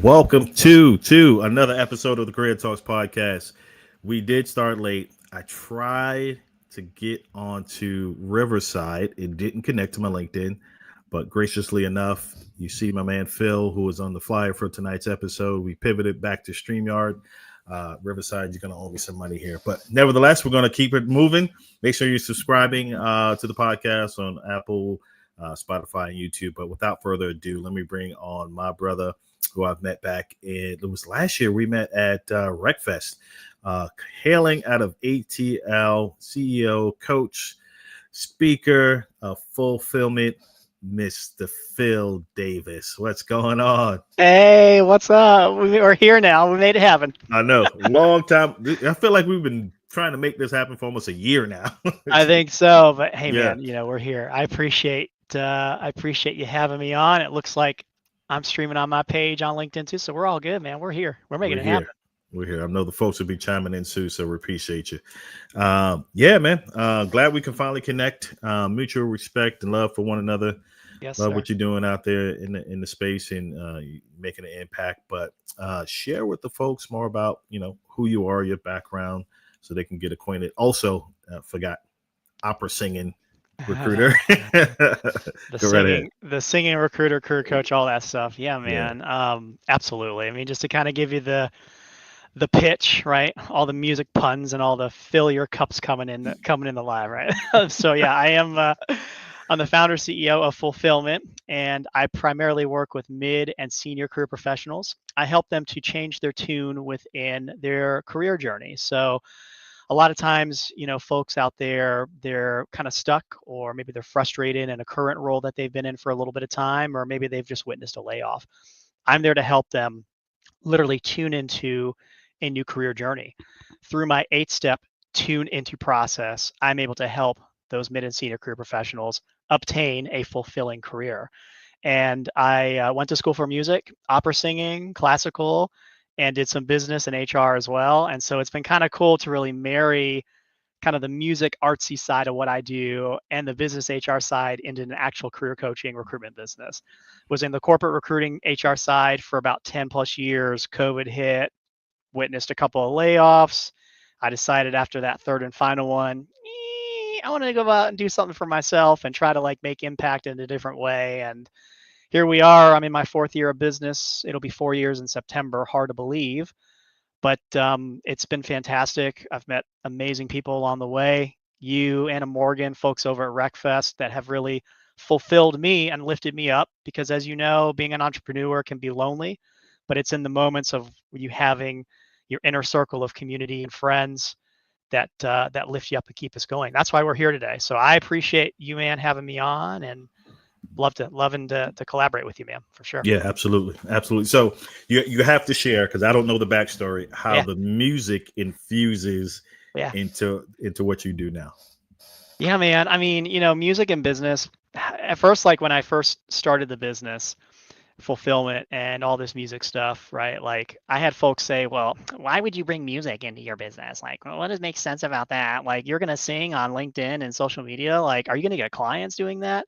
Welcome to another episode of the Career Talks podcast. We did start late. I tried to get onto Riverside. It didn't connect to my LinkedIn, but graciously enough, you see my man Phil, who was on the flyer for tonight's episode. We pivoted back to StreamYard. Riverside, you're going to owe me some money here. But nevertheless, we're going to keep it moving. Make sure you're subscribing to the podcast on Apple, Spotify, and YouTube. But without further ado, let me bring on my brother, who I've met back in, it was last year. We met at RecFest, hailing out of ATL, CEO, coach, speaker of FulPillment, Mr. Phil Davis. What's going on? Hey, what's up? We're here now. We made it happen. I know, long time. I feel like we've been trying to make this happen for almost a year now. I think so, but hey, Yeah. man, we're here. I appreciate you having me on. It looks like I'm streaming on my page on LinkedIn too, so we're all good, man. We're here. We're making it happen. We're here. I know the folks will be chiming in too, so we appreciate you. Yeah, man. Glad we can finally connect. Mutual respect and love for one another. Yes, love sir. what you're doing out there in the space and making an impact. But share with the folks more about who you are, your background, so they can get acquainted. Also, forgot opera singing recruiter. The singing recruiter, career coach, all that stuff. Yeah, man. Yeah. Absolutely. I mean, just to kind of give you the pitch, right? All the music puns and all the fill your cups coming in the live, right? So yeah, I'm the founder CEO of FulPillment, and I primarily work with mid and senior career professionals. I help them to change their tune within their career journey. So a lot of times, folks out there, they're kind of stuck, or maybe they're frustrated in a current role that they've been in for a little bit of time, or maybe they've just witnessed a layoff. I'm there to help them literally tune into a new career journey. Through my 8-step tune into process, I'm able to help those mid and senior career professionals obtain a fulfilling career. And I went to school for music, opera singing, classical, and did some business and HR as well. And so it's been kind of cool to really marry kind of the music artsy side of what I do and the business HR side into an actual career coaching recruitment business. Was in the corporate recruiting HR side for about 10 plus years. COVID hit, witnessed a couple of layoffs. I decided after that third and final one, I wanted to go out and do something for myself and try to make impact in a different way. And here we are. I'm in my 4th year of business. It'll be 4 years in September. Hard to believe, but it's been fantastic. I've met amazing people along the way. You, Anna Morgan, folks over at RecFest that have really fulfilled me and lifted me up, because as you know, being an entrepreneur can be lonely, but it's in the moments of you having your inner circle of community and friends that lift you up and keep us going. That's why we're here today. So I appreciate you, man, having me on, and loving to collaborate with you, man, for sure. Yeah, absolutely. So you have to share, because I don't know the backstory, how the music infuses into what you do now. Yeah, man. I mean, music and business. At first, when I first started the business, FulPillment and all this music stuff, right? I had folks say, well, why would you bring music into your business? Well, what does make sense about that? You're going to sing on LinkedIn and social media. Are you going to get clients doing that?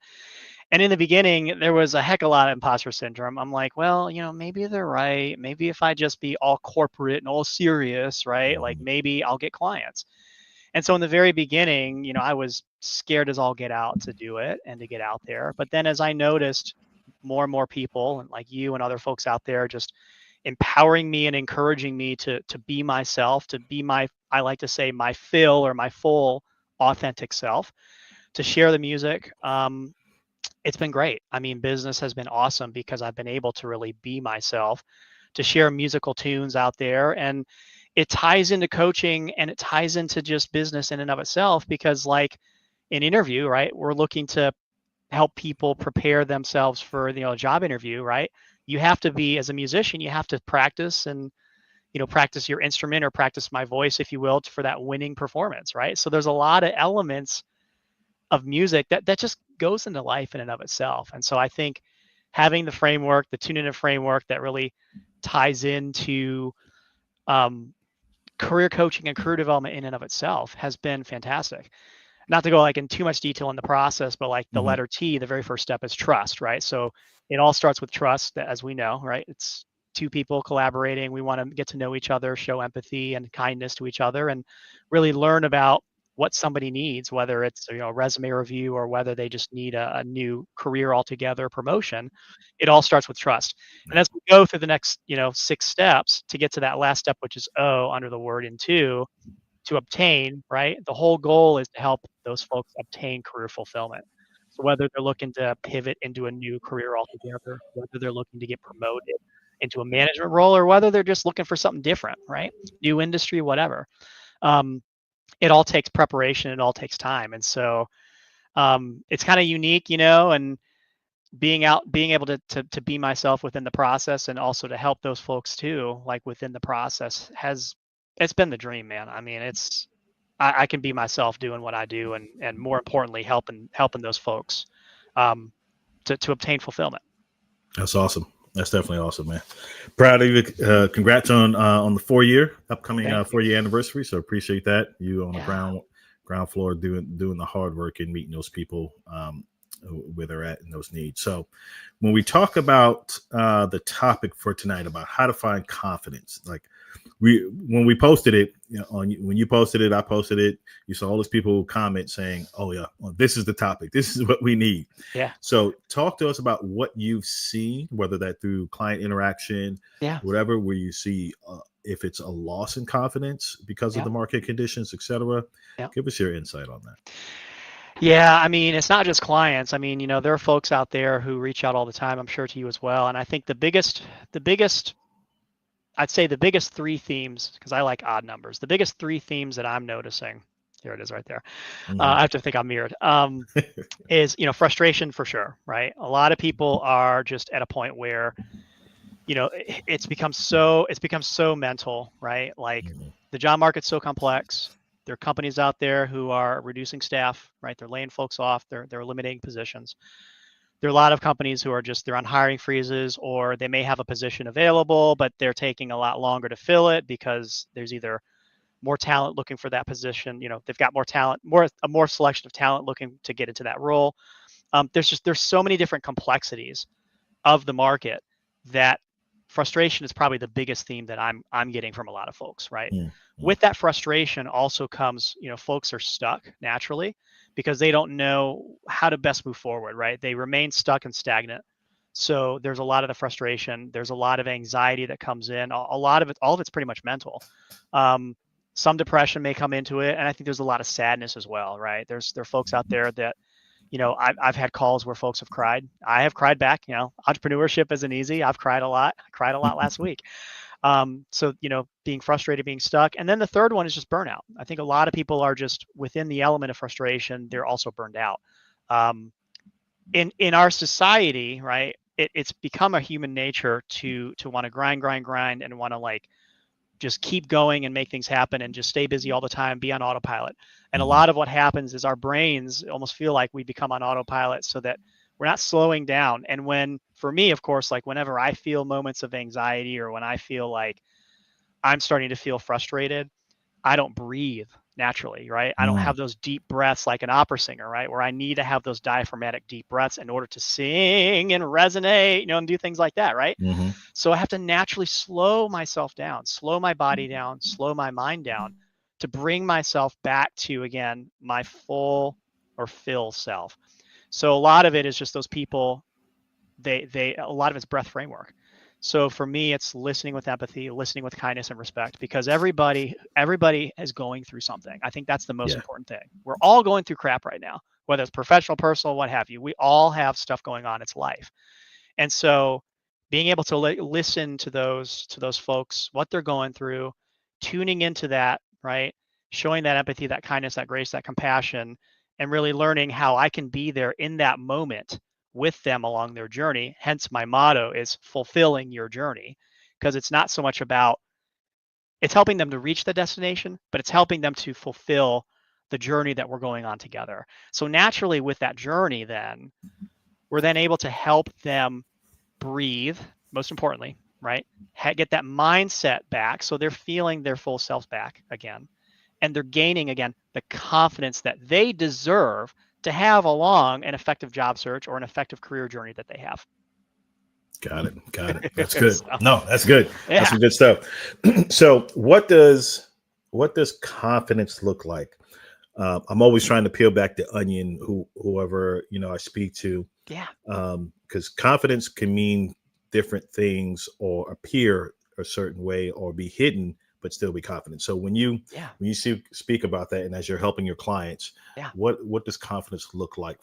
And in the beginning, there was a heck of a lot of imposter syndrome. I'm like, well, maybe they're right. Maybe if I just be all corporate and all serious, right? Maybe I'll get clients. And so in the very beginning, I was scared as all get out to do it and to get out there. But then as I noticed more and more people, and like you and other folks out there, just empowering me and encouraging me to be myself, to be I like to say my Phil, or my full authentic self, to share the music. It's been great. I mean, business has been awesome because I've been able to really be myself, to share musical tunes out there. And it ties into coaching, and it ties into just business in and of itself, because an interview, right? We're looking to help people prepare themselves for a job interview, right? You have to be, as a musician, you have to practice and practice your instrument, or practice my voice, if you will, for that winning performance, right? So there's a lot of elements of music that just goes into life in and of itself. And so I think having the framework, the tune in framework that really ties into career coaching and career development in and of itself has been fantastic. Not to go in too much detail in the process, but the letter T, the very first step is trust, right? So it all starts with trust, as we know, right? It's two people collaborating. We want to get to know each other, show empathy and kindness to each other, and really learn about what somebody needs, whether it's a resume review or whether they just need a new career altogether, promotion. It all starts with trust. And as we go through the next 6 steps to get to that last step, which is O under the word in 2, to obtain, right? The whole goal is to help those folks obtain career fulfillment. So whether they're looking to pivot into a new career altogether, whether they're looking to get promoted into a management role, or whether they're just looking for something different, right? New industry, whatever. It all takes preparation. It all takes time. And so it's kind of unique, and being able to be myself within the process, and also to help those folks too, like within the process, it's been the dream, man. I mean, I can be myself doing what I do, and more importantly, helping those folks to obtain fulfillment. That's awesome. That's definitely awesome, man. Proud of you. Congrats on the upcoming 4-year anniversary. So appreciate that. You on the ground floor doing the hard work and meeting those people where they're at and those needs. So when we talk about the topic for tonight about how to find confidence, like when we posted it, when you posted it, I posted it. You saw all those people comment saying, "Oh yeah, well, this is the topic. This is what we need." Yeah. So talk to us about what you've seen, whether that through client interaction, whatever, where you see if it's a loss in confidence because of the market conditions, etc. Give us your insight on that. Yeah, I mean, it's not just clients. I mean, there are folks out there who reach out all the time, I'm sure to you as well. And I think I'd say the biggest 3 themes, because I like odd numbers, the biggest 3 themes that I'm noticing, here it is right there. I have to think I'm mirrored, is, frustration for sure, right? A lot of people are just at a point where, it's become so mental, right? Like the job market's so complex. There are companies out there who are reducing staff, right? They're laying folks off. They're eliminating positions. There are a lot of companies who are they're on hiring freezes, or they may have a position available, but they're taking a lot longer to fill it because there's either more talent looking for that position. They've got more talent, more selection of talent looking to get into that role. There's so many different complexities of the market that frustration is probably the biggest theme that I'm getting from a lot of folks, right? With that frustration also comes, folks are stuck naturally because they don't know how to best move forward, right? They remain stuck and stagnant. So there's a lot of the frustration. There's a lot of anxiety that comes in. All of it's pretty much mental. Some depression may come into it, and I think there's a lot of sadness as well, right? There are folks out there that, I've had calls where folks have cried. I have cried back. Entrepreneurship isn't easy. I've cried a lot. I cried a lot last week. So, being frustrated, being stuck. And then the third one is just burnout. I think a lot of people are just within the element of frustration. They're also burned out. In our society, right, it's become a human nature to want to grind and want to just keep going and make things happen and just stay busy all the time, be on autopilot. And a lot of what happens is our brains almost feel like we become on autopilot so that we're not slowing down. And for me, of course, like whenever I feel moments of anxiety or when I feel like I'm starting to feel frustrated, I don't breathe naturally, right? I don't have those deep breaths like an opera singer, right? Where I need to have those diaphragmatic deep breaths in order to sing and resonate, and do things like that, right? So I have to naturally slow myself down, slow my body down, slow my mind down to bring myself back to, again, my full or fill self. So a lot of it is just those people, a lot of it's breath framework. So for me, it's listening with empathy, listening with kindness and respect, because everybody is going through something. I think that's the most important thing. We're all going through crap right now, whether it's professional, personal, what have you. We all have stuff going on. It's life. And so being able to listen to those folks, what they're going through, tuning into that, right? Showing that empathy, that kindness, that grace, that compassion, and really learning how I can be there in that moment with them along their journey. Hence my motto is fulfilling your journey, because it's not so much about, it's helping them to reach the destination, but it's helping them to fulfill the journey that we're going on together. So naturally with that journey, then we're then able to help them breathe, most importantly, right? Get that mindset back so they're feeling their full selves back again. And they're gaining, again, the confidence that they deserve to have along an effective job search or an effective career journey that they have. Got it. That's good. So, No, that's good. yeah. That's some good stuff. So what does confidence look like? I'm always trying to peel back the onion. Whoever I speak to, Yeah. because confidence can mean different things or appear a certain way or be hidden, but still be confident. So Yeah. when you speak about that, and as you're helping your clients, Yeah. what does confidence look like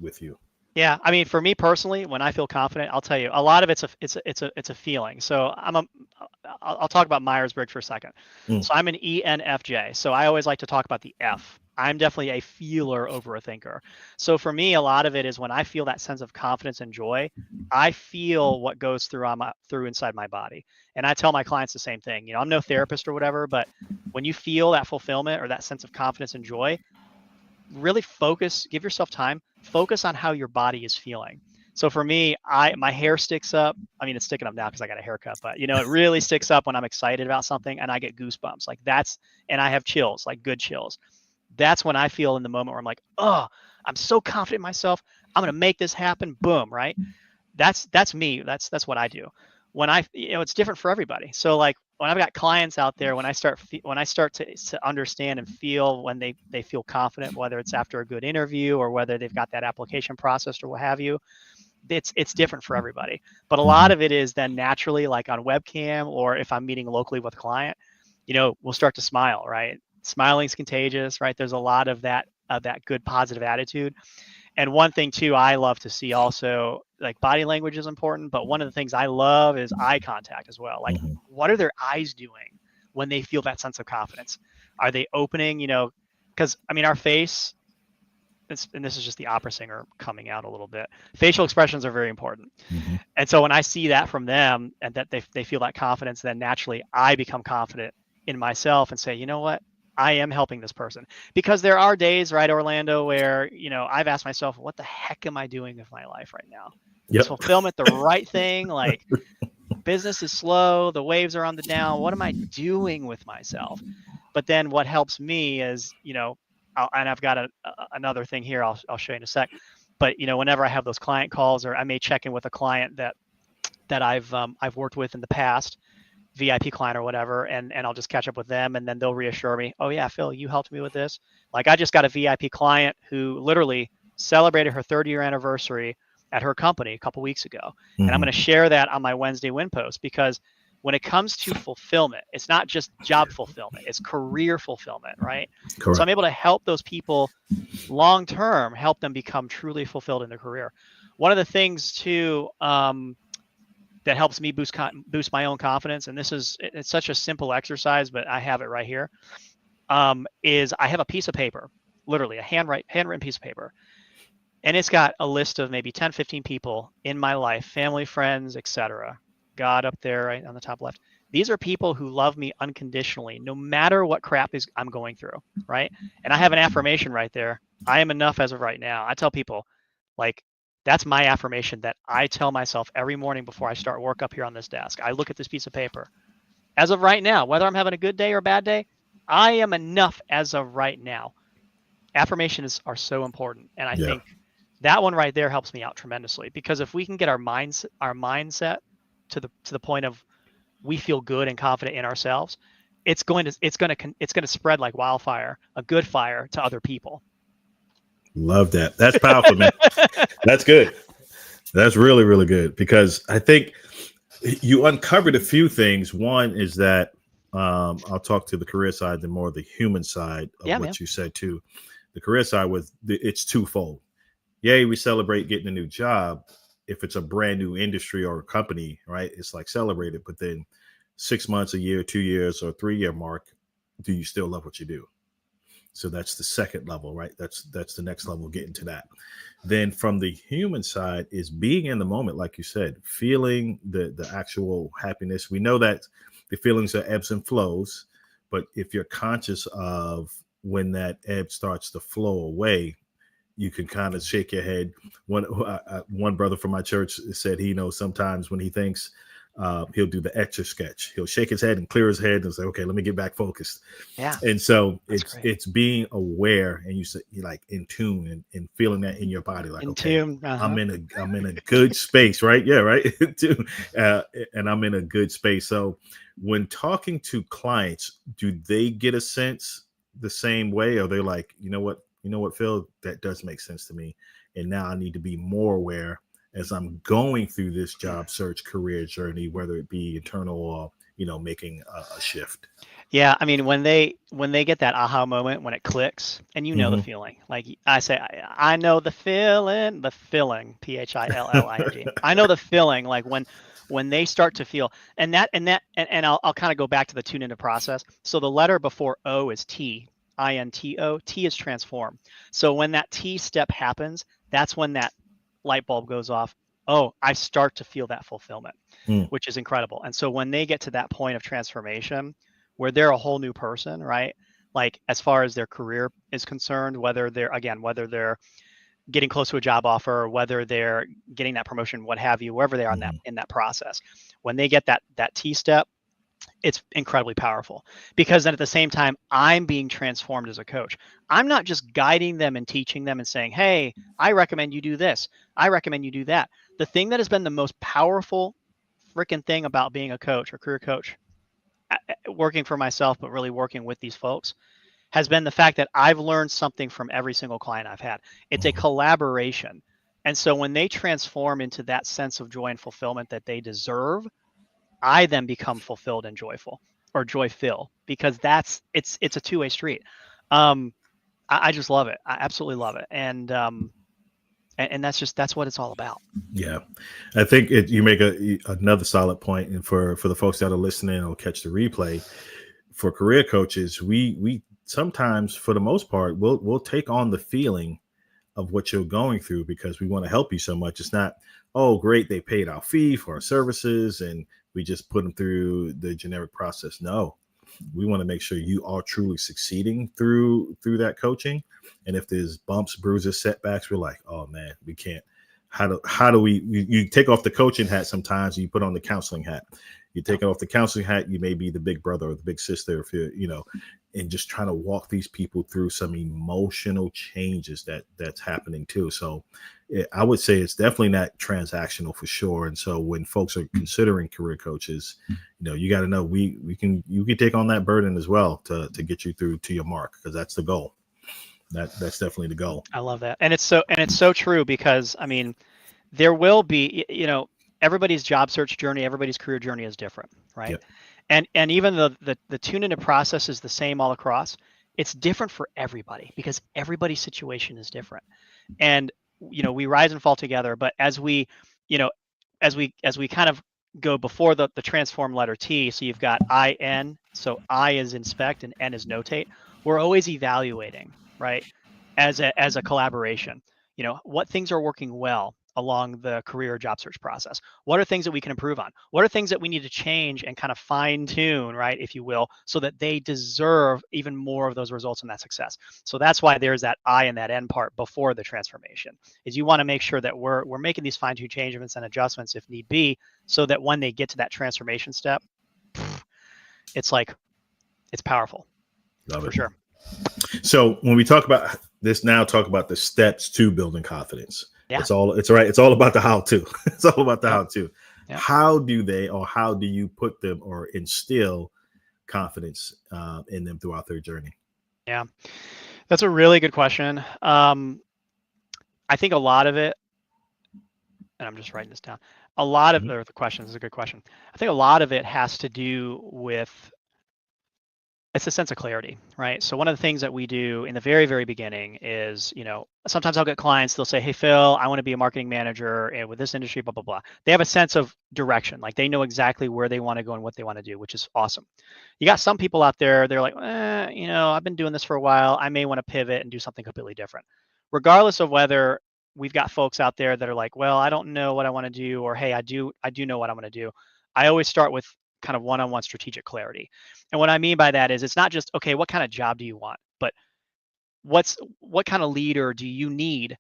with you? Yeah, I mean, for me personally, when I feel confident, I'll tell you, a lot of it's a feeling. So I'll talk about Myers-Briggs for a second. Mm, So I'm an ENFJ. So I always like to talk about the F. I'm definitely a feeler over a thinker. So for me, a lot of it is when I feel that sense of confidence and joy, I feel what goes through inside my body. And I tell my clients the same thing. I'm no therapist or whatever, but when you feel that fulfillment or that sense of confidence and joy, really focus, give yourself time, focus on how your body is feeling. So for me, my hair sticks up. I mean, it's sticking up now because I got a haircut, but it really sticks up when I'm excited about something and I get goosebumps. And I have chills, like good chills. That's when I feel in the moment where I'm like, oh, I'm so confident in myself. I'm gonna make this happen. Boom, right? That's me. That's what I do. When it's different for everybody. So like when I've got clients out there, when I start to understand and feel when they feel confident, whether it's after a good interview or whether they've got that application processed or what have you, it's different for everybody. But a lot mhm, of it is then naturally, like on webcam or if I'm meeting locally with a client, we'll start to smile, right? Smiling's contagious, right? There's a lot of that good positive attitude. And one thing too, I love to see also, like body language is important, but one of the things I love is eye contact as well. Like, mhm, what are their eyes doing when they feel that sense of confidence? Are they opening? Because I mean, our face. And this is just the opera singer coming out a little bit. Facial expressions are very important. mhm. And so when I see that from them and that they feel that confidence, then naturally I become confident in myself and say, you know what? I am helping this person. Because there are days, right, Orlando, where, I've asked myself, what the heck am I doing with my life right now? Is Yep. fulfillment the right thing? Like business is slow, the waves are on the down. What am I doing with myself? But then what helps me is, and I've got another thing here I'll show you in a sec. But whenever I have those client calls, or I may check in with a client that I've worked with in the past, VIP client or whatever, and I'll just catch up with them, and then they'll reassure me, oh yeah, Phil, you helped me with this. Like I just got a VIP client who literally celebrated her 30-year anniversary at her company a couple weeks ago, and I'm Mhm. going to share that on my Wednesday win post because when it comes to fulfillment, it's not just job fulfillment, it's career fulfillment, right? So I'm Correct. able to help those people long term, help them become truly fulfilled in their career. One of the things too, that helps me boost my own confidence, and it's such a simple exercise, but I have it right here. Is I have a piece of paper, literally a handwritten piece of paper, and it's got a list of maybe 10, 15 people in my life, family, friends, etc. God up there right on the top left. These are people who love me unconditionally, no matter what crap I'm going through, right? And I have an affirmation right there. I am enough as of right now. I tell people, like, that's my affirmation that I tell myself every morning before I start work up here on this desk. I look at this piece of paper. As of right now, whether I'm having a good day or a bad day, I am enough as of right now. Affirmations are so important, and I Yeah. think that one right there helps me out tremendously because if we can get our mindset to the point of we feel good and confident in ourselves, it's going to spread like wildfire, a good fire to other people. Love that. That's powerful, man. That's good. That's really, really good because I think you uncovered a few things. One is that I'll talk to the career side, then more the human side of Yeah, man. what you said too. The career side it's twofold. Yay, we celebrate getting a new job. If it's a brand new industry or a company, right? It's like celebrated, but then 6 months, a year, 2 years, or 3 year mark, do you still love what you do? So that's the second level, right? That's the next level, getting to that. Then from the human side is being in the moment, like you said, feeling the actual happiness. We know that the feelings are ebbs and flows, but if you're conscious of when that ebb starts to flow away, you can kind of shake your head. One brother from my church said he knows sometimes when he thinks He'll do the etch a sketch. He'll shake his head and clear his head and say, "Okay, let me get back focused." Yeah, And so that's it's great. it's being aware, and you like in tune and feeling that in your body, like, In okay, tune. I'm in a good space, right? Yeah, right. uh, and I'm in a good space. So when talking to clients, do they get a sense the same way, or they're like, you know what, Phil, that does make sense to me, and now I need to be more aware as I'm going through this job search career journey, whether it be internal or making a shift. Yeah, I mean when they get that aha moment when it clicks, and you know the Hmm. feeling. Like I say, I know the feeling, Philling. I know the feeling. Like when they start to feel, and I'll kind of go back to the tune into process. So the letter before O is T, INTO. T is transform. So when that T step happens, that's when that light bulb goes off. Oh, I start to feel that fulfillment, Mm. which is incredible. And so when they get to that point of transformation where they're a whole new person, right? Like as far as their career is concerned, whether they're getting close to a job offer, or whether they're getting that promotion, what have you, wherever they are in that Hmm. in that process, when they get that T step, it's incredibly powerful, because then at the same time I'm being transformed as a coach. I'm not just guiding them and teaching them and saying, hey, I recommend you do this, I recommend you do that. The thing that has been the most powerful freaking thing about being a coach or career coach, working for myself but really working with these folks, has been the fact that I've learned something from every single client I've had. It's a Hmm. collaboration. And so when they transform into that sense of joy and fulfillment that they deserve, I then become fulfilled and joyful, or joy fill, because it's a two-way street. Um, I just love it. I absolutely love it. And that's what it's all about. Yeah, I think you make another solid point, and for the folks that are listening or catch the replay, for career coaches, we sometimes, for the most part, we'll take on the feeling of what you're going through because we want to help you so much. It's not, oh, great, they paid our fee for our services and we just put them through the generic process. No, we want to make sure you are truly succeeding through that coaching. And if there's bumps, bruises, setbacks, we're like, oh man, we can't. How do we? You take off the coaching hat sometimes, and you put on the counseling hat. You take off the counseling hat, you may be the big brother or the big sister, if and just trying to walk these people through some emotional changes that's happening too. So I would say it's definitely not transactional for sure. And so when folks are considering career coaches, you got to know you can take on that burden as well to get you through to your mark, because that's the goal. That's definitely the goal. I love that. And it's so true, because I mean, there will be, everybody's job search journey, everybody's career journey is different, right? Yep. And even the tune into process is the same all across. It's different for everybody because everybody's situation is different. And we rise and fall together, but you know as we kind of go before the transform letter T, so you've got IN, so I is inspect and N is notate. We're always evaluating, right? As a collaboration, what things are working well along the career job search process. What are things that we can improve on? What are things that we need to change and kind of fine tune, right, if you will, so that they deserve even more of those results and that success. So that's why there's that I and that N part before the transformation, is you want to make sure that we're making these fine tune changements and adjustments if need be, so that when they get to that transformation step, it's like, it's powerful Love for it. sure. So when we talk about this now, talk about the steps to building confidence. Yeah. It's right. It's all about the how to. It's all about the Yep. how to. Yep. How do you put them or instill confidence in them throughout their journey? Yeah. That's a really good question. I think a lot of it, and I'm just writing this down. A lot of, Mhm. or the question is a good question. I think a lot of it has to do with, it's a sense of clarity, right? So one of the things that we do in the very, very beginning is, sometimes I'll get clients, they'll say, hey, Phil, I want to be a marketing manager and with this industry, blah, blah, blah. They have a sense of direction. Like they know exactly where they want to go and what they want to do, which is awesome. You got some people out there, they're like, I've been doing this for a while. I may want to pivot and do something completely different. Regardless of whether we've got folks out there that are like, well, I don't know what I want to do, or hey, I do know what I want to do. I always start with kind of one-on-one strategic clarity. And what I mean by that is, it's not just, okay, what kind of job do you want, but what kind of leader do you need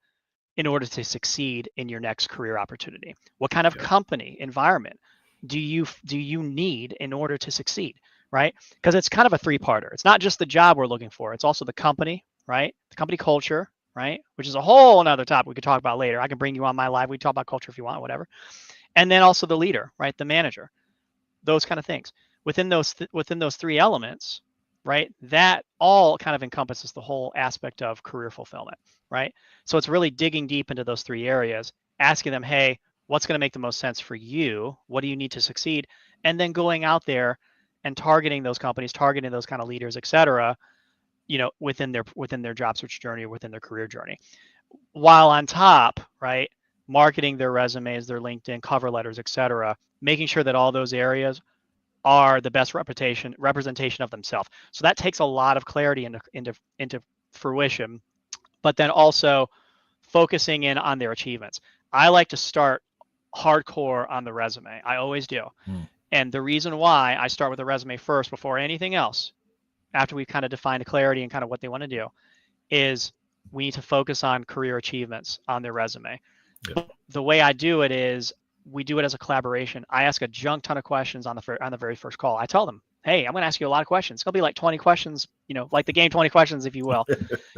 in order to succeed in your next career opportunity? What kind of Yeah. company environment? do you need in order to succeed, right? Because it's kind of a three-parter. It's not just the job we're looking for, it's also the company, right? The company culture, right? Which is a whole another topic we could talk about later. I can bring you on my live, we talk about culture if you want, whatever. And then also the leader, right? The manager, those kind of things. Within those three elements, right? That all kind of encompasses the whole aspect of career fulfillment, right? So it's really digging deep into those three areas, asking them, hey, what's going to make the most sense for you? What do you need to succeed? And then going out there and targeting those companies, targeting those kind of leaders, et cetera, within their job search journey or within their career journey. While on top, right, marketing their resumes, their LinkedIn cover letters, et cetera, making sure that all those areas are the best representation of themselves. So that takes a lot of clarity into fruition, but then also focusing in on their achievements. I like to start hardcore on the resume. I always do. And the reason why I start with the resume first before anything else, after we've kind of defined clarity and kind of what they want to do, is we need to focus on career achievements on their resume. Yeah. But the way I do it is we do it as a collaboration. I ask a junk ton of questions on the very first call. I tell them, hey, I'm going to ask you a lot of questions. It's going to be like 20 questions, like the game 20 questions, if you will,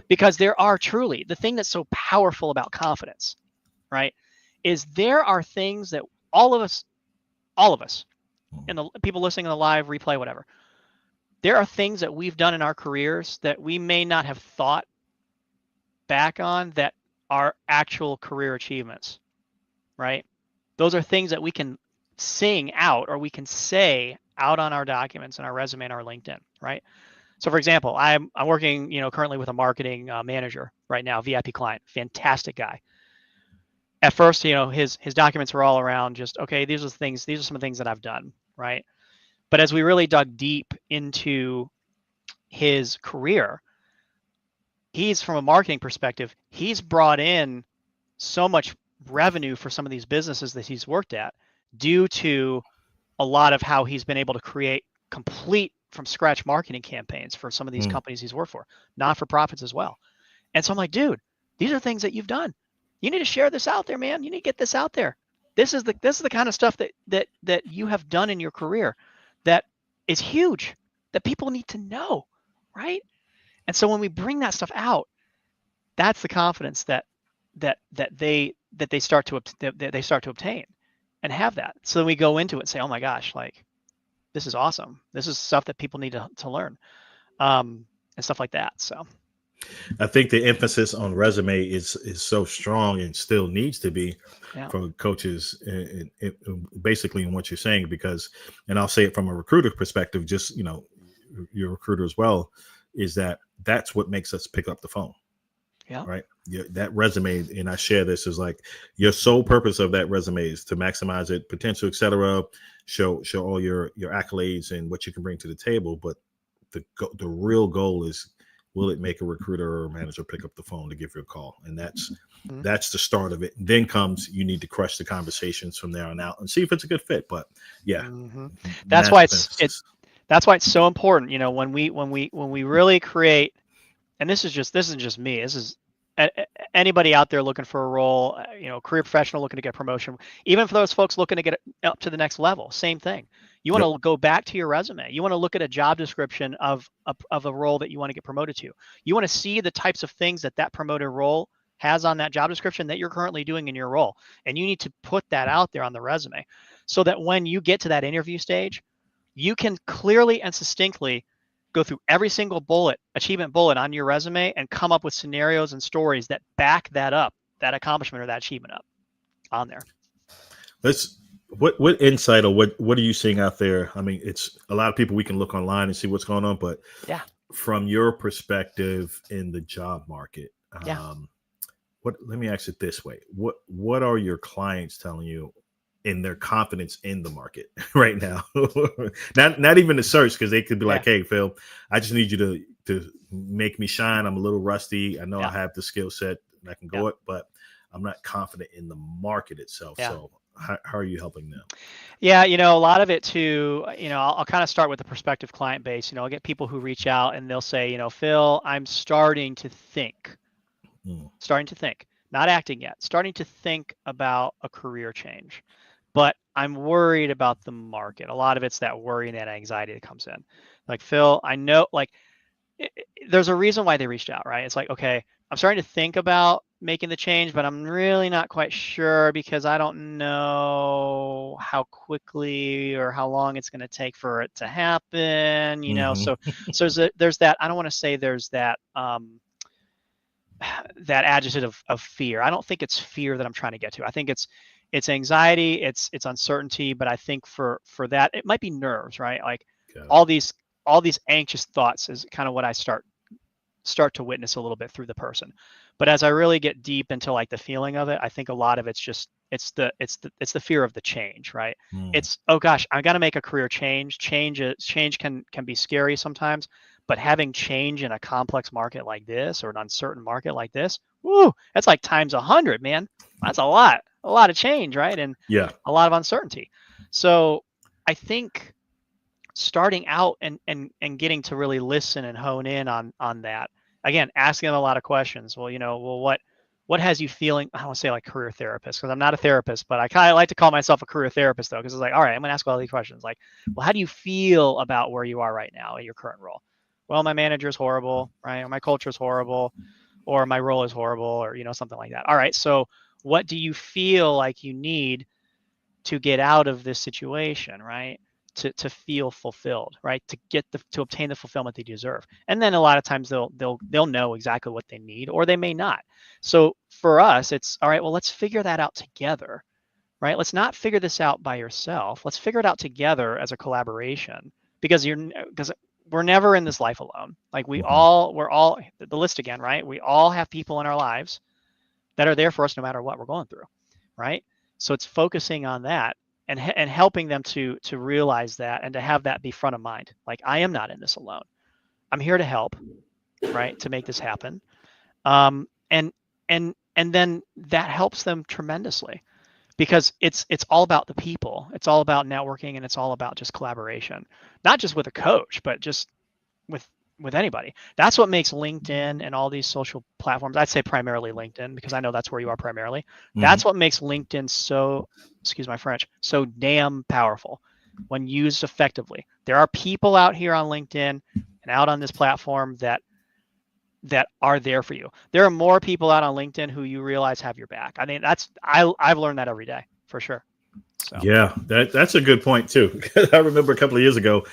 because there are truly the thing that's so powerful about confidence, right, is there are things that all of us, and the people listening in the live replay, whatever, there are things that we've done in our careers that we may not have thought back on that are actual career achievements, right? Those are things that we can sing out or we can say out on our documents and our resume and our LinkedIn, right? So for example, I'm working, currently with a marketing manager right now, VIP client, fantastic guy. At first, his documents were all around just, okay, these are some of the things that I've done, right? But as we really dug deep into his career, he's, from a marketing perspective, he's brought in so much revenue for some of these businesses that he's worked at due to a lot of how he's been able to create complete from scratch marketing campaigns for some of these companies he's worked for, not-for-profits as well. And so I'm like, dude, these are things that you've done. You need to share this out there, man. You need to get this out there. This is the kind of stuff that you have done in your career that is huge, that people need to know, right? And so when we bring that stuff out, that's the confidence that they start to obtain and have that. So then we go into it and say, oh my gosh, like, this is awesome. This is stuff that people need to learn, and stuff like that. So I think the emphasis on resume is so strong and still needs to be for coaches, basically in what you're saying, because, and I'll say it from a recruiter perspective, just, your recruiter as well, is that's what makes us pick up the phone. Yeah. Right. Yeah, that resume, and I share this, is like your sole purpose of that resume is to maximize it, potential, etc. Show all your accolades and what you can bring to the table. But the real goal is, will it make a recruiter or a manager pick up the phone to give you a call? And that's the start of it. And then comes, you need to crush the conversations from there on out and see if it's a good fit. But yeah, that's why that's why it's so important. When we really create. And this isn't just me. This is anybody out there looking for a role, career professional looking to get promotion. Even for those folks looking to get up to the next level, same thing. You want to go back to your resume. You want to look at a job description of a role that you want to get promoted to. You want to see the types of things that promoted role has on that job description that you're currently doing in your role, and you need to put that out there on the resume, so that when you get to that interview stage, you can clearly and succinctly go through every single achievement bullet on your resume and come up with scenarios and stories that back that up, that accomplishment or that achievement up on there. What insight or what are you seeing out there? I mean, it's a lot of people, we can look online and see what's going on, but from your perspective in the job market, let me ask it this way. What are your clients telling you in their confidence in the market right now? not even the search, because they could be like, hey, Phil, I just need you to make me shine. I'm a little rusty. I know I have the skill set and I can go it, but I'm not confident in the market itself. So how are you helping them? Yeah, a lot of it too, I'll kind of start with the prospective client base. I'll get people who reach out and they'll say, Phil, I'm starting to think, not acting yet, starting to think about a career change. but I'm worried about the market. A lot of it's that worry and that anxiety that comes in. Like, Phil, I know, like, there's a reason why they reached out, right? It's like, okay, I'm starting to think about making the change, but I'm really not quite sure because I don't know how quickly or how long it's going to take for it to happen, you know? So there's that, I don't want to say there's that, that adjective of fear. I don't think it's fear that I'm trying to get to. I think it's anxiety, it's uncertainty, but I think for that, it might be nerves, right? Like all these anxious thoughts is kind of what I start to witness a little bit through the person. But as I really get deep into like the feeling of it, I think a lot of it's just it's the fear of the change, right? It's, oh gosh, I got to make a career change. Change can be scary sometimes, but having change in a complex market like this or an uncertain market like this, woo, that's like times 100, man. That's a lot of change, right? And a lot of uncertainty. So I think starting out and getting to really listen and hone in on that, again, asking them a lot of questions. Well, what has you feeling? I don't want to say like career therapist, because I'm not a therapist, but I kind of like to call myself a career therapist though, because it's like, all right, I'm gonna ask all these questions. Like, well, how do you feel about where you are right now in your current role? Well, my manager's horrible, right? Or my culture's horrible, or my role is horrible, or something like that. All right, so what do you feel like you need to get out of this situation, right? To feel fulfilled, right? To obtain the fulfillment they deserve. And then a lot of times they'll know exactly what they need, or they may not. So for us, it's all right, well, let's figure that out together, right? Let's not figure this out by yourself. Let's figure it out together as a collaboration, because we're never in this life alone. Like we're all the list again, right? We all have people in our lives that are there for us no matter what we're going through, right? So it's focusing on that and helping them to realize that and to have that be front of mind. Like, I am not in this alone. I'm here to help, right? To make this happen. And then that helps them tremendously, because it's all about the people. It's all about networking, and it's all about just collaboration, not just with a coach, but just with anybody. That's what makes LinkedIn and all these social platforms, I'd say primarily LinkedIn, because I know that's where you are primarily. That's what makes LinkedIn so, excuse my French, so damn powerful when used effectively. There are people out here on LinkedIn and out on this platform that are there for you. There are more people out on LinkedIn who you realize have your back. I mean, I've learned that every day for sure. So. Yeah, that's a good point too. I remember a couple of years ago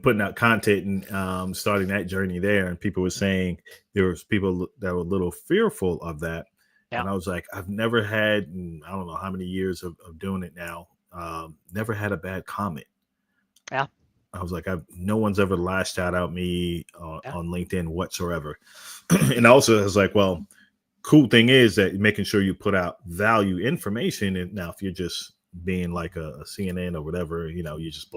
putting out content and starting that journey there, and people were saying there was people that were a little fearful of that. Yeah. And I was like, I've never had, I don't know how many years of doing it now, never had a bad comment. Yeah. I was like, no one's ever lashed out at me on LinkedIn whatsoever. And also I was like, well, cool thing is that making sure you put out value information. And now if you're just being like a CNN or whatever, you just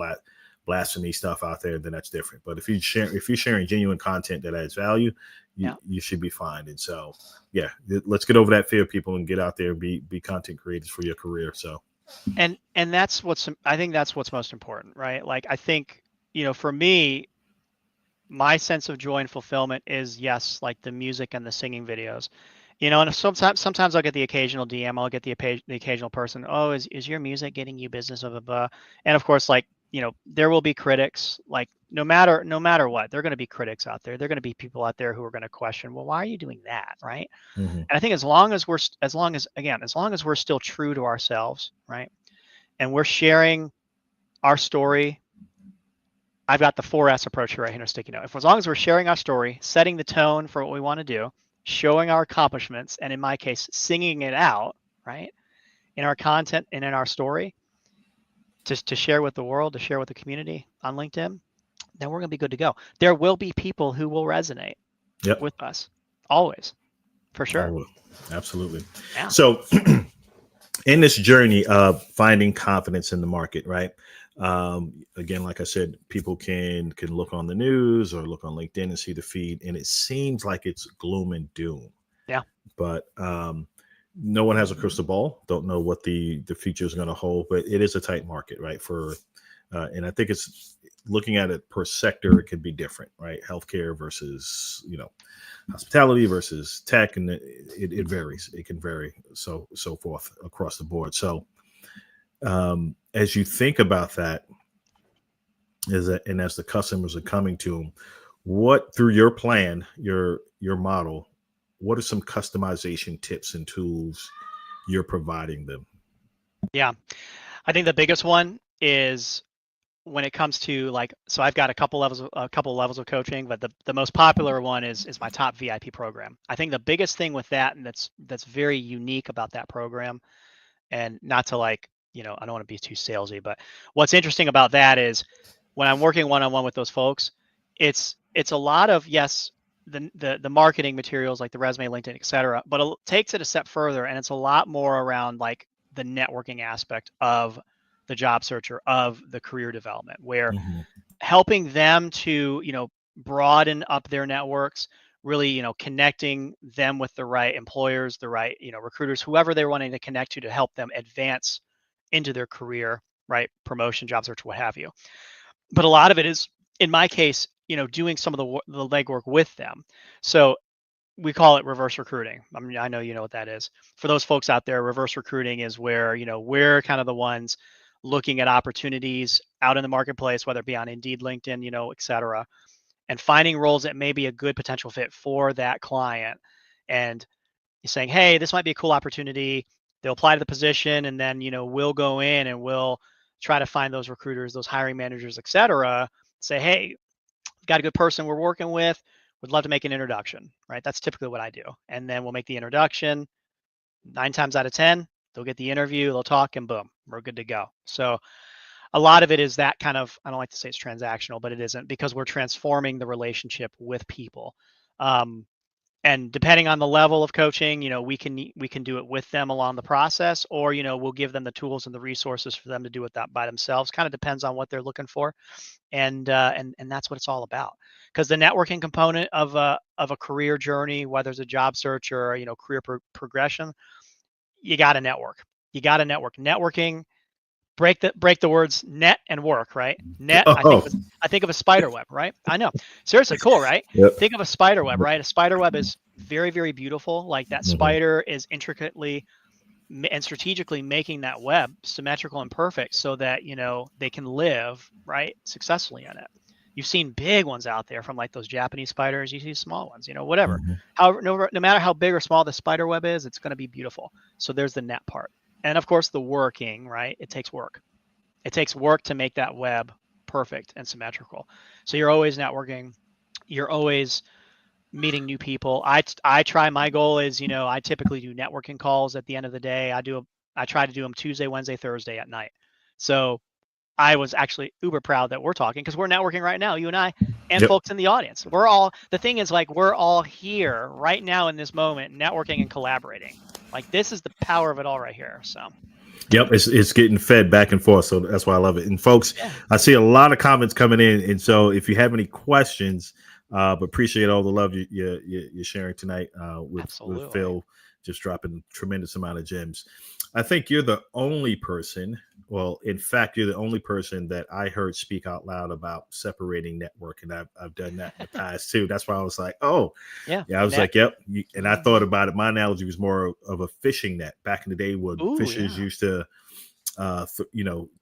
blasphemy stuff out there, then that's different. But if you're sharing genuine content that adds value, you should be fine. And so, yeah, let's get over that fear, people, and get out there and be content creators for your career. So, and that's I think that's what's most important, right? Like, I think, for me, my sense of joy and fulfillment is, yes, like the music and the singing videos, and sometimes I'll get the occasional DM, I'll get the occasional person, oh, is your music getting you business, blah, blah, blah. And of course, like, there will be critics, like no matter what, there are going to be critics out there. There are going to be people out there who are going to question, well, why are you doing that, right? And I think as long as we're still true to ourselves, right, and we're sharing our story. I've got the 4S approach here right here, sticky note. As long as we're sharing our story, setting the tone for what we want to do, showing our accomplishments, and in my case, singing it out, right, in our content and in our story, to share with the world, to share with the community on LinkedIn, then we're going to be good to go. There will be people who will resonate with us, always, for sure. Absolutely. Yeah. So in this journey of finding confidence in the market, right? Again, like I said, people can look on the news or look on LinkedIn and see the feed, and it seems like it's gloom and doom. Yeah. But no one has a crystal ball. Don't know what the future is going to hold, but it is a tight market, right? And I think it's looking at it per sector. It could be different, right? Healthcare versus hospitality versus tech, and it varies. It can vary so forth across the board. So As you think about that, and as the customers are coming to them, what through your plan, your model, what are some customization tips and tools you're providing them? Yeah, I think the biggest one is when it comes to like, so I've got a couple levels of coaching, but the most popular one is my top VIP program. I think the biggest thing with that, and that's very unique about that program, and not to like, I don't want to be too salesy, but what's interesting about that is when I'm working one-on-one with those folks, it's a lot of, yes, the marketing materials like the resume, LinkedIn, et cetera, but it takes it a step further, and it's a lot more around like the networking aspect of the job searcher, of the career development, where Mm-hmm. helping them to, broaden up their networks, really, connecting them with the right employers, the right, recruiters, whoever they're wanting to connect to help them advance into their career, right? Promotion, job search, what have you. But a lot of it is, in my case, doing some of the legwork with them. So we call it reverse recruiting. I mean, I know you know what that is. For those folks out there, reverse recruiting is where, we're kind of the ones looking at opportunities out in the marketplace, whether it be on Indeed, LinkedIn, et cetera, and finding roles that may be a good potential fit for that client. And saying, hey, this might be a cool opportunity. They'll apply to the position, and then, we'll go in and we'll try to find those recruiters, those hiring managers, et cetera, say, hey, we've got a good person we're working with. Would love to make an introduction, right? That's typically what I do. And then we'll make the introduction. 9 times out of 10, they'll get the interview, they'll talk, and boom, we're good to go. So a lot of it is that kind of, I don't like to say it's transactional, but it isn't, because we're transforming the relationship with people. And depending on the level of coaching, we can do it with them along the process, or, we'll give them the tools and the resources for them to do it that by themselves. Kind of depends on what they're looking for. And that's what it's all about. Because the networking component of a career journey, whether it's a job search or, career progression, you got to network. You got to network. Networking, break the words net and work, right? Net, Oh, I think of a spider web, right? I know. Seriously, cool, right? yep. Think of a spider web, right? A spider web is very, very beautiful. Like that Mm-hmm. spider is intricately and strategically making that web symmetrical and perfect so that, they can live, right, successfully in it. You've seen big ones out there from like those Japanese spiders. You see small ones, whatever. Mm-hmm. However, no matter how big or small the spider web is, it's going to be beautiful. So there's the net part. And of course, the working, right? It takes work. It takes work to make that web perfect and symmetrical. So you're always networking. You're always meeting new people. I try, my goal is, I typically do networking calls at the end of the day. I try to do them Tuesday, Wednesday, Thursday at night. So I was actually uber proud that we're talking, because we're networking right now, you and I, and Yep. folks in the audience. The thing is, like, we're all here right now in this moment, networking and collaborating. Like, this is the power of it all right here. So Yep, it's getting fed back and forth, so that's why I love it. And folks, yeah, I see a lot of comments coming in, and so if you have any questions, but appreciate all the love you're sharing tonight with absolutely. Phil, just dropping tremendous amount of gems. I think you're the only person. Well, in fact, you're the only person that I heard speak out loud about separating network, and I've done that in the past too. That's why I was like, oh, Yeah. yeah, I was like, yep. And I thought about it. My analogy was more of a fishing net back in the day when Ooh, fishers yeah. used to,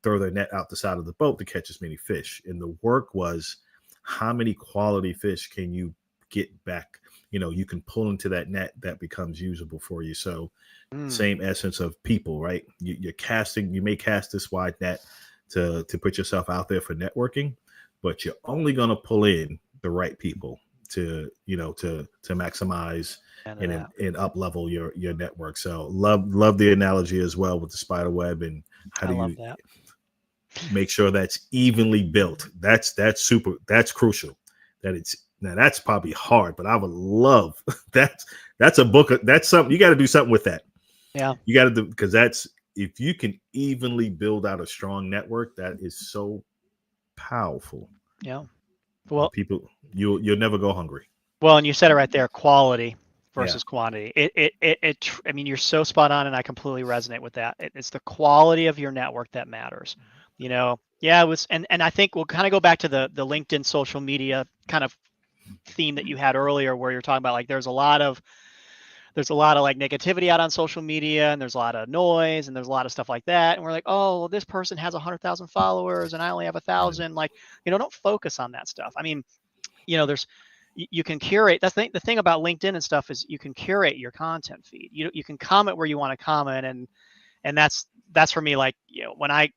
throw their net out the side of the boat to catch as many fish. And the work was, how many quality fish can you get back? You can pull into that net that becomes usable for you. So, same essence of people, right? You're casting. You may cast this wide net to put yourself out there for networking, but you're only going to pull in the right people to maximize and up level your network. So love the analogy as well with the spider web, and how I do love you that. make sure that's evenly built. That's crucial. Now that's probably hard, but I would love that's a book. That's something you got to do something with that. Yeah. You got to do, because that's, if you can evenly build out a strong network, that is so powerful. Yeah. Well, People, you'll never go hungry. and you said it right there, quality Yeah. versus quantity. I mean, you're so spot on, and I completely resonate with that. It's the quality of your network that matters. Yeah, it was, and I think we'll kind of go back to the LinkedIn social media kind of theme that you had earlier, where you're talking about, like, there's a lot of there's a lot of like negativity out on social media, and there's a lot of noise, and there's a lot of stuff like that. And we're like, oh, well, this person has 100,000 followers and I only have 1,000. Like, don't focus on that stuff. I mean, there's, you can curate. That's the thing about LinkedIn and stuff is you can curate your content feed. You can comment where you want to comment, and that's for me. Like, when I'm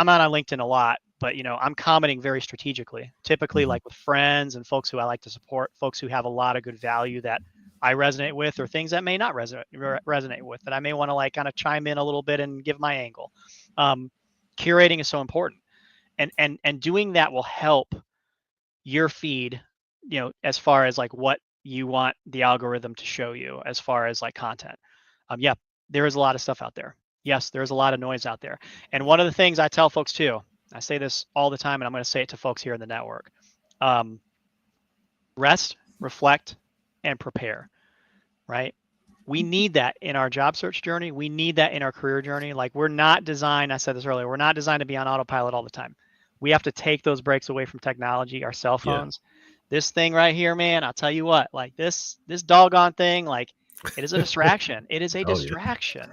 not on LinkedIn a lot, but I'm commenting very strategically, typically like with friends and folks who I like to support, folks who have a lot of good value that I resonate with, or things that may not resonate with, that I may want to like kind of chime in a little bit and give my angle. Curating is so important, and doing that will help your feed, as far as like what you want the algorithm to show you as far as like content. Yeah, there is a lot of stuff out there. Yes, there's a lot of noise out there. And one of the things I tell folks too, I say this all the time, and I'm going to say it to folks here in the network. Rest, reflect, and prepare, right? We need that in our job search journey. We need that in our career journey. Like, we're not designed, I said this earlier, we're not designed to be on autopilot all the time. We have to take those breaks away from technology, our cell phones. Yeah. This thing right here, man, I'll tell you what, like this doggone thing, like, it is a distraction. It is a distraction.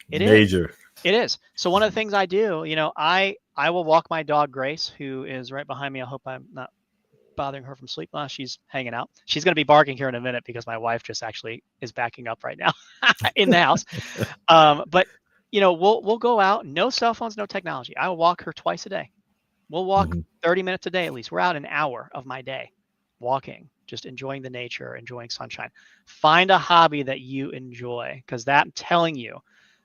Yeah. Major. It is. So one of the things I do, I will walk my dog, Grace, who is right behind me. I hope I'm not bothering her from sleep. She's hanging out. She's going to be barking here in a minute because my wife just actually is backing up right now in the house. But we'll go out, no cell phones, no technology. I will walk her twice a day. We'll walk 30 minutes a day at least. We're out an hour of my day walking, just enjoying the nature, enjoying sunshine. Find a hobby that you enjoy, because that, I'm telling you,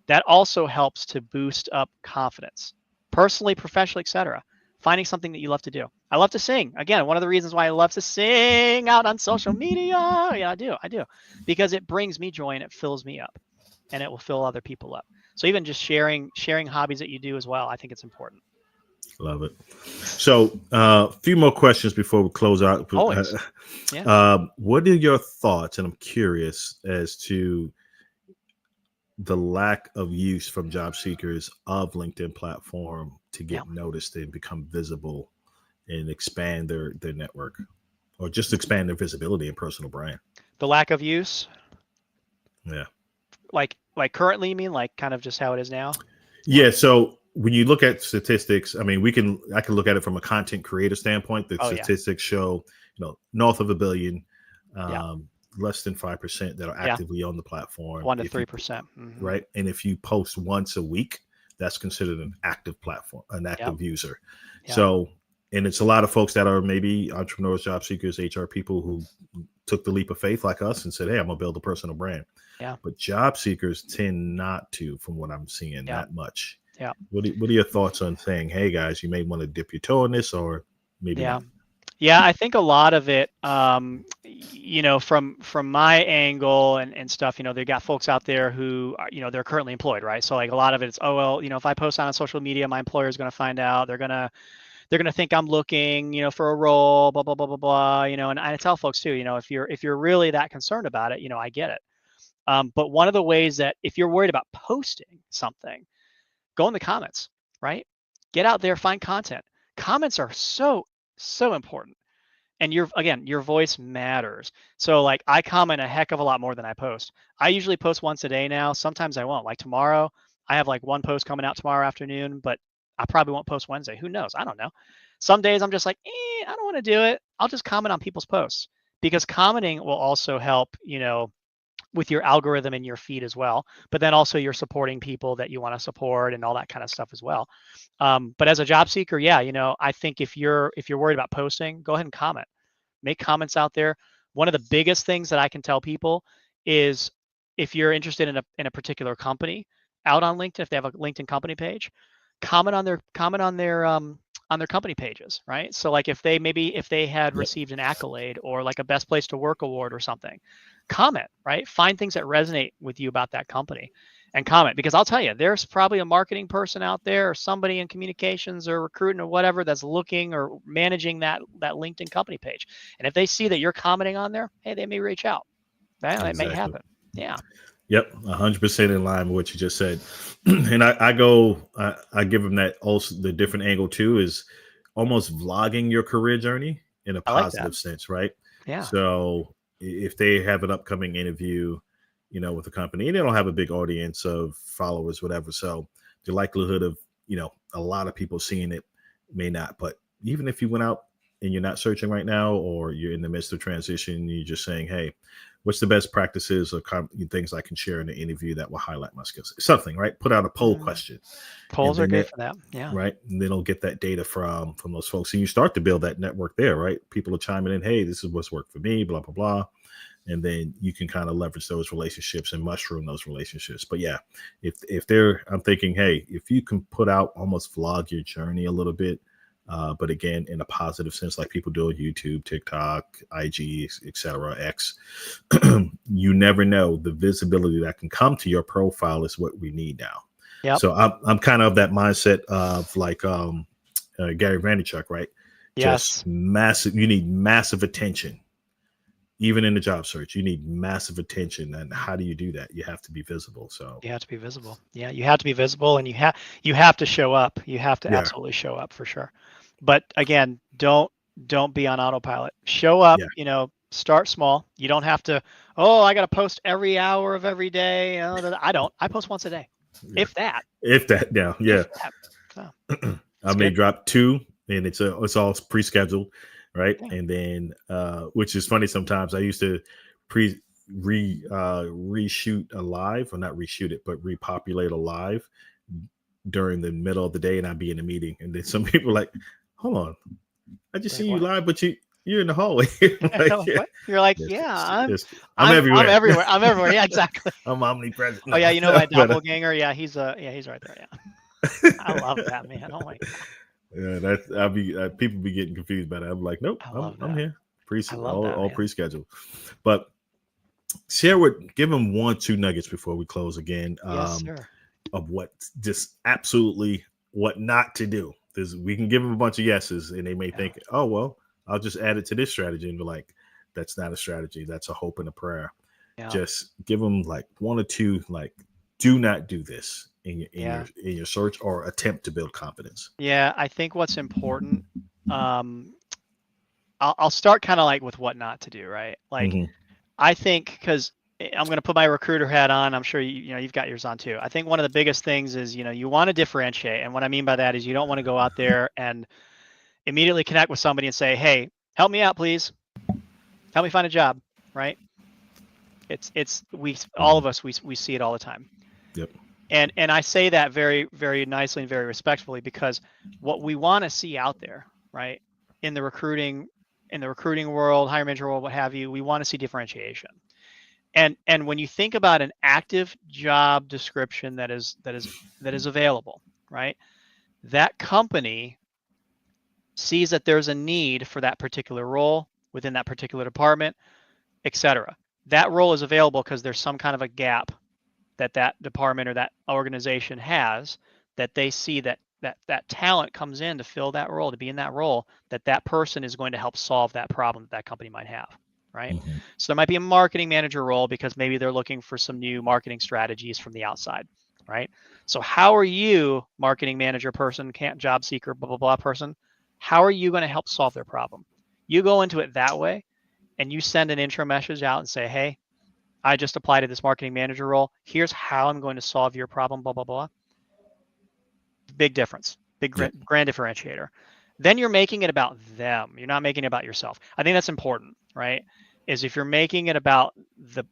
that also helps to boost up confidence, personally, professionally, etc. Finding something that you love to do. I love to sing. Again, one of the reasons why I love to sing out on social media. Yeah, I do. Because it brings me joy and it fills me up, and it will fill other people up. So even just sharing hobbies that you do as well, I think it's important. Love it. So a few more questions before we close out. Always. Yeah. What are your thoughts, and I'm curious as to the lack of use from job seekers of LinkedIn platform to get noticed and become visible and expand their network, or just expand their visibility and personal brand? The lack of use? Yeah. Like currently, you mean, like kind of just how it is now? Yeah. So when you look at statistics, I mean, I can look at it from a content creator standpoint. The statistics show, north of 1 billion, less than 5% that are actively on the platform. 1 to 3%. Right. And if you post once a week, that's considered an active platform, an active user. Yeah. So, and it's a lot of folks that are maybe entrepreneurs, job seekers, HR people who took the leap of faith like us and said, hey, I'm going to build a personal brand. Yeah. But job seekers tend not to, from what I'm seeing, that much. Yeah. What are your thoughts on saying, hey guys, you may want to dip your toe in this, or maybe not? Yeah, I think a lot of it, from my angle and stuff, they got folks out there who are, they're currently employed, right? So like a lot of it's, oh, well, if I post on social media, my employer is going to find out. They're going to think I'm looking, for a role, blah, blah, blah, blah, blah, and I tell folks too, if you're really that concerned about it, I get it. But one of the ways that, if you're worried about posting something, go in the comments, right? Get out there, find content. Comments are so important. And your voice matters. So like, I comment a heck of a lot more than I post. I usually post once a day now. Sometimes I won't. Like tomorrow, I have like one post coming out tomorrow afternoon, but I probably won't post Wednesday. Who knows? I don't know. Some days I'm just like, I don't want to do it. I'll just comment on people's posts, because commenting will also help, with your algorithm in your feed as well, but then also you're supporting people that you want to support and all that kind of stuff as well. But as a job seeker, I think if you're worried about posting, go ahead and comment, make comments out there. One of the biggest things that I can tell people is, if you're interested in a particular company out on LinkedIn, if they have a LinkedIn company page, comment on their company pages, right? So like if they had received an accolade or like a best place to work award or something, comment, right? Find things that resonate with you about that company and comment, because I'll tell you, there's probably a marketing person out there or somebody in communications or recruiting or whatever that's looking or managing that LinkedIn company page. And if they see that you're commenting on there, hey, they may reach out. That may happen. Yeah. Yep, 100% in line with what you just said. And I give them that also, the different angle too, is almost vlogging your career journey in a positive sense, right? Yeah. So if they have an upcoming interview, with the company, and they don't have a big audience of followers, whatever. So the likelihood of, a lot of people seeing it may not. But even if you went out and you're not searching right now, or you're in the midst of transition, you're just saying, hey, what's the best practices or things I can share in the interview that will highlight my skills? Something, right? Put out a poll question. Polls are great for that. Yeah. Right. And then they'll get that data from those folks. And you start to build that network there, right? People are chiming in, hey, this is what's worked for me, blah, blah, blah. And then you can kind of leverage those relationships and mushroom those relationships. But yeah, I'm thinking, hey, if you can put out, almost vlog your journey a little bit, but again, in a positive sense, like people do on YouTube, TikTok, IG, etc., X, you never know. The visibility that can come to your profile is what we need now. Yep. So I'm kind of that mindset of like Gary Vaynerchuk, right? Yes. Just massive. You need massive attention. Even in the job search, you need massive attention. And how do you do that? You have to be visible. So you have to be visible. Yeah, you have to be visible, and you have to show up. You have to absolutely show up for sure. But again, don't be on autopilot. Show up. Start small. You don't have to. Oh, I got to post every hour of every day. I don't. I post once a day, if that. If that, yeah. If that. So, I may drop 2, and it's all pre-scheduled. Right. Yeah. And then, which is funny, sometimes I used to reshoot a live, or not reshoot it, but repopulate a live during the middle of the day, and I'd be in a meeting. And then some people are like, hold on, I just see you live, but you're in the hallway. You're like, I'm everywhere. I'm everywhere. Yeah, exactly. I'm omnipresent. Oh yeah, my doppelganger. Yeah, he's right there. Yeah. I love that, man. Oh my God. Yeah, people be getting confused by that. I'm like, nope, I'm here. All pre-scheduled. But give them 1-2 nuggets before we close again. Yes, sir. Of what just absolutely what not to do. We can give them a bunch of yeses, and they may think, oh well, I'll just add it to this strategy, and be like, that's not a strategy. That's a hope and a prayer. Yeah. Just give them like 1 or 2, like, do not do this in your search or attempt to build confidence. Yeah, I think what's important, I'll start kind of like with what not to do, right? Like, I think, because I'm going to put my recruiter hat on. I'm sure you've got yours on too. I think one of the biggest things is, you want to differentiate. And what I mean by that is you don't want to go out there and immediately connect with somebody and say, hey, help me out, please. Help me find a job, right? All of us, we see it all the time. Yep. And I say that very, very nicely and very respectfully, because what we want to see out there, right, in the recruiting world, hiring manager world, what have you, we want to see differentiation. And when you think about an active job description that is available, right, that company sees that there's a need for that particular role within that particular department, etc. That role is available because there's some kind of a gap that department or that organization has, that they see that talent comes in to fill that role, to be in that role, that person is going to help solve that problem that company might have, right? So there might be a marketing manager role because maybe they're looking for some new marketing strategies from the outside, right? So how are you, marketing manager person, job seeker, blah, blah, blah person, how are you going to help solve their problem? You go into it that way, and you send an intro message out and say, hey, I just applied to this marketing manager role. Here's how I'm going to solve your problem, blah, blah, blah. Big difference, grand differentiator. Then you're making it about them. You're not making it about yourself. I think that's important, right? Is if you're making it about the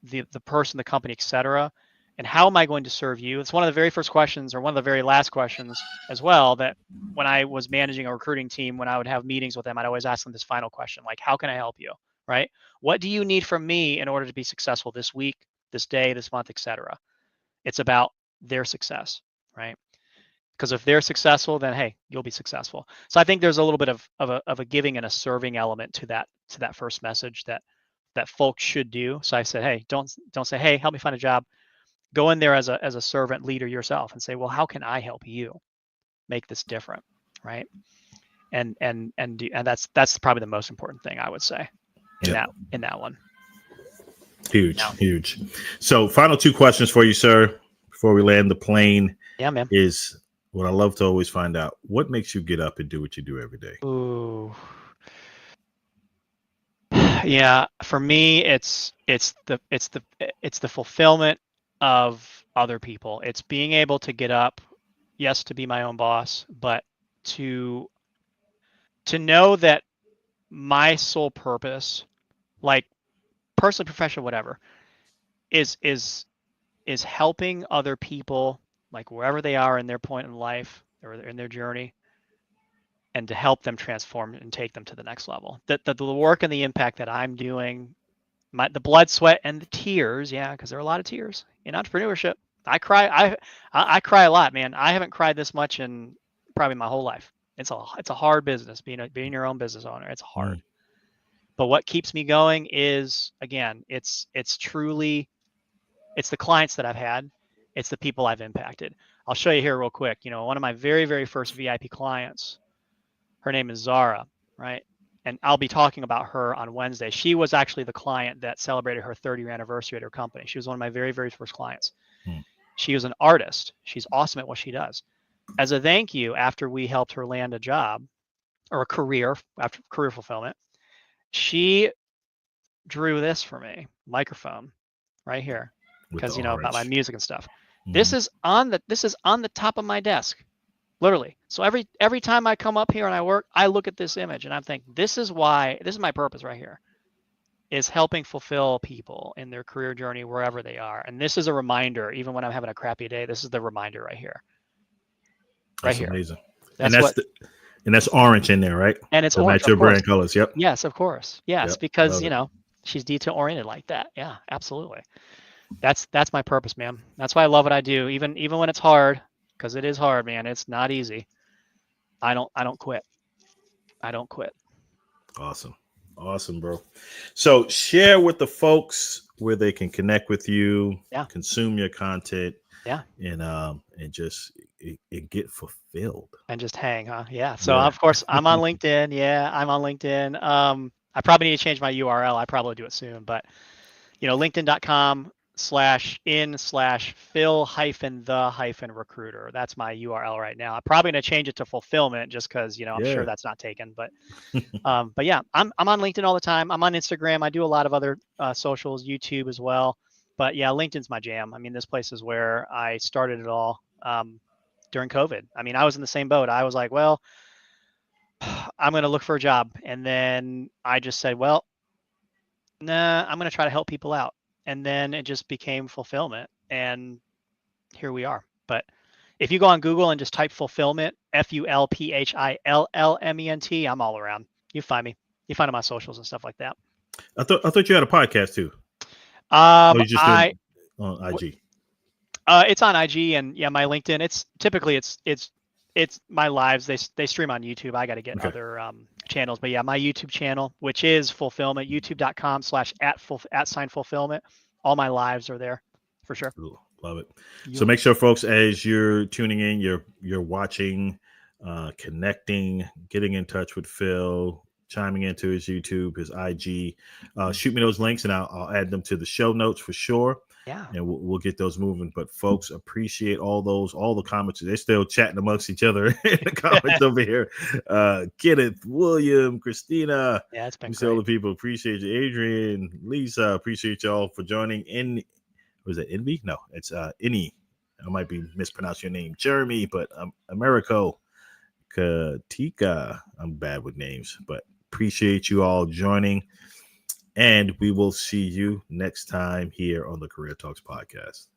person, the company, etc., and how am I going to serve you? It's one of the very first questions, or one of the very last questions as well, that when I was managing a recruiting team, when I would have meetings with them, I'd always ask them this final question, like, how can I help you? Right? What do you need from me in order to be successful this week, this day, this month, etc.? It's about their success, right? Because if they're successful, then hey, you'll be successful. So I think there's a little bit of a giving and a serving element to that first message that folks should do. So I said, hey, don't say, hey, help me find a job. Go in there as a servant leader yourself and say, well, how can I help you make this different, right? And that's probably the most important thing I would say in that one. Huge. So final 2 questions for you, sir, before we land the plane. Yeah, man. Is what I love to always find out: what makes you get up and do what you do every day? Ooh. Yeah, for me, it's the fulfillment of other people. It's being able to get up, yes, to be my own boss, but to know that my sole purpose, like personally, professional, whatever, is helping other people, like wherever they are in their point in life or in their journey, and to help them transform and take them to the next level. The work and the impact that I'm doing, the blood, sweat, and the tears, yeah, because there are a lot of tears in entrepreneurship. I cry. I cry a lot, man. I haven't cried this much in probably my whole life. It's a hard business being your own business owner. It's hard. But what keeps me going is, again, it's truly, it's the clients that I've had, it's the people I've impacted. I'll show you here real quick. One of my very, very first VIP clients, her name is Zara, right? And I'll be talking about her on Wednesday. She was actually the client that celebrated her 30-year anniversary at her company. She was one of my very, very first clients. She was an artist. She's awesome at what she does. As a thank you, after we helped her land a job or a career, after career fulfillment, she drew this for me, microphone right here, because about my music and stuff. This is on the top of my desk, literally. So every time I come up here and I work, I look at this image and I'm thinking, this is my purpose right here, is helping fulfill people in their career journey wherever they are. And this is a reminder, even when I'm having a crappy day, this is the reminder right here. That's amazing. And that's orange in there, right? And it's orange. Match your brand colors. Yep. Yes, of course. Yes, yep. Because she's detail oriented like that. Yeah, absolutely. That's my purpose, man. That's why I love what I do, even when it's hard, because it is hard, man. It's not easy. I don't quit. I don't quit. Awesome, bro. So share with the folks where they can connect with you, consume your content, and just get fulfilled and just hang, huh? Yeah. So of course I'm on LinkedIn. Yeah, I'm on LinkedIn. I probably need to change my URL. I probably do it soon, but LinkedIn.com/in/Phil-the-recruiter. That's my URL right now. I'm probably going to change it to fulfillment just because, I'm sure that's not taken, but yeah, I'm on LinkedIn all the time. I'm on Instagram. I do a lot of other socials, YouTube as well, but yeah, LinkedIn's my jam. I mean, this place is where I started it all during COVID. I mean, I was in the same boat. I was like, well, I'm going to look for a job. And then I just said, well, nah, I'm going to try to help people out. And then it just became fulfillment. And here we are. But if you go on Google and just type fulfillment, FulPillment, I'm all around. You find me. You find on my socials and stuff like that. I thought you had a podcast too. You just doing on IG. It's on IG and my LinkedIn. It's typically it's my lives. They stream on YouTube. I got to get other channels, but yeah, my YouTube channel, which is fulfillment, youtube.com/@fulfillment. All my lives are there for sure. Ooh, love it. So make sure, folks, as you're tuning in, you're watching, connecting, getting in touch with Phil, chiming into his YouTube, his IG. Shoot me those links and I'll add them to the show notes for sure. Yeah. And we'll get those moving. But folks, appreciate all the comments. They're still chatting amongst each other in the comments over here. Kenneth, William, Christina. Yeah, it's been great. All the people appreciate you. Adrian, Lisa, appreciate y'all for joining. Was it Envy? No, it's Inni. I might be mispronouncing your name. Jeremy, but Americo, Katika. I'm bad with names, but appreciate you all joining. And we will see you next time here on the Career Talks podcast.